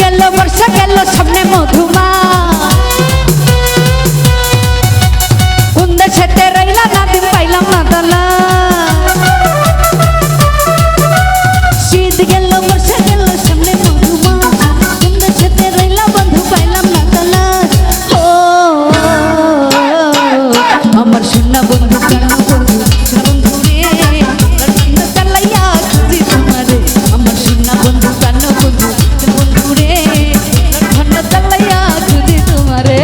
গেল বর্ষা গেল সামনে মধুমা কোন দেশেতে রইলা না দিন পাইলাম না দলা শীত গেল বর্ষা গেল সামনে মধুমা কোন দেশেতে রইলা বন্ধু পাইলাম না দলা ও আমার সোনা বন্ধু কেন বন্ধু বন্ধু রে লন্ডন চালাইয়া খুঁজি তোমারে আমার সোনা বন্ধু কেন বন্ধু বন্ধু রে লন্ডন চালাইয়া খুঁজি তোমারে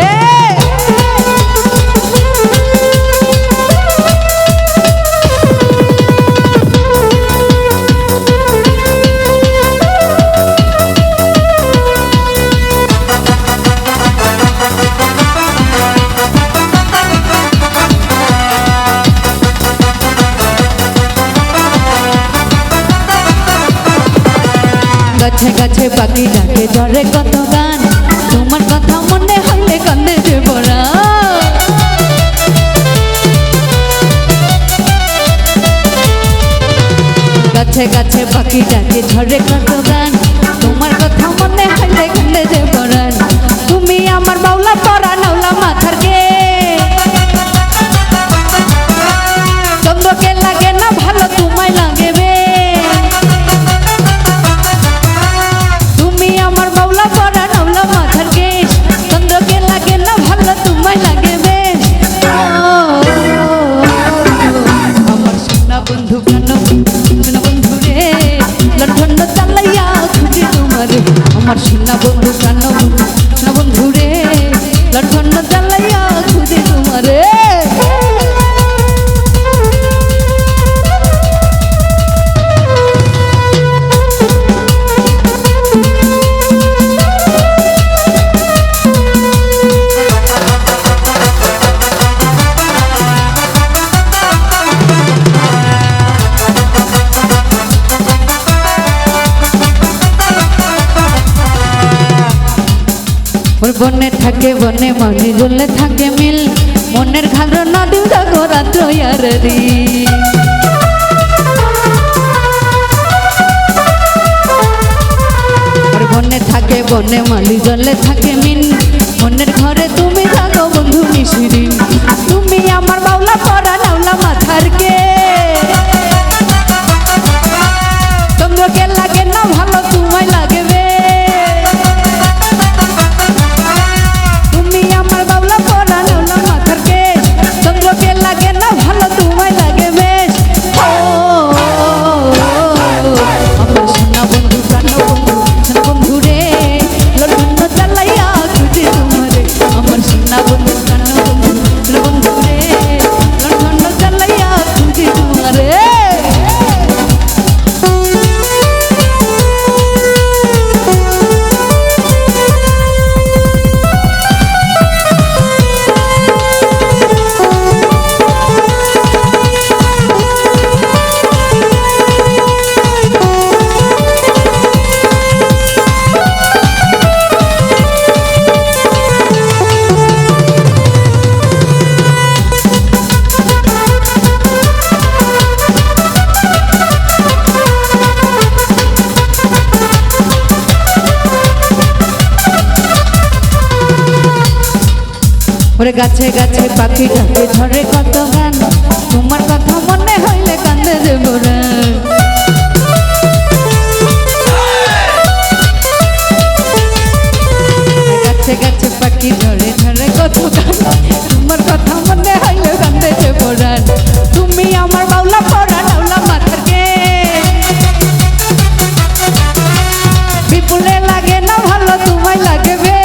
গাছে গাছে পাখি ডাকে ঝরে কত গান তোমার কথা মনে হইলে কান্দে যে বড়া গাছে গাছে পাখি ডাকে ঝরে কত গান তোমার কথা মনে হইলে কান্দে যে বড়া তুমি আমার বাউলা পরা নাওলা মাথার কে চন্দ্রকে লাগে না ভালো তোমায় লাগে বে আমার সোনা বন্ধু কান্ন সোনা বন্ধু রে লন্ডন চালাইয়া খুঁজি তোমারে বনে থাকে বনে মনে গলে থাকে মিল মনের ঘাড় নদী জাগো রাত্র ইয়ারি বনে থাকে বনে মালি জলে থাকে মিল মনের ঘরে তুমি জাগো বন্ধু মিশিরি তুমি আমার বাউলা পরা নাওলা মাথার কে চন্দ্রকে লাগে না ভালো তোমায় লাগবে ওরে গাছে গাছে পাখি ডাকে ঝরে কত গান তোমার কথা মনে হইলে কান্দে যে বড়া গাছে গাছে পাখি ঝরে ঝরে কত গান তোমার কথা মনে হইলে কান্দে যে বড়া তুমি আমার বাউলা পরা নাওলা মাথার কে বিপুলে লাগে না ভালো তোমায় লাগবে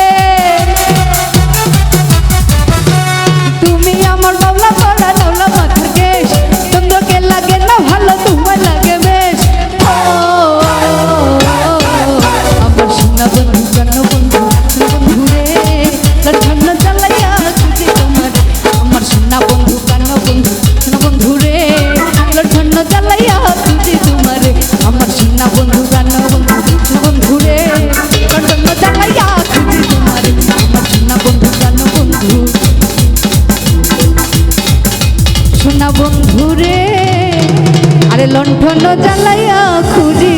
বন্ধুরে আরে লণ্ঠন জ্বালাইয়া খুঁজি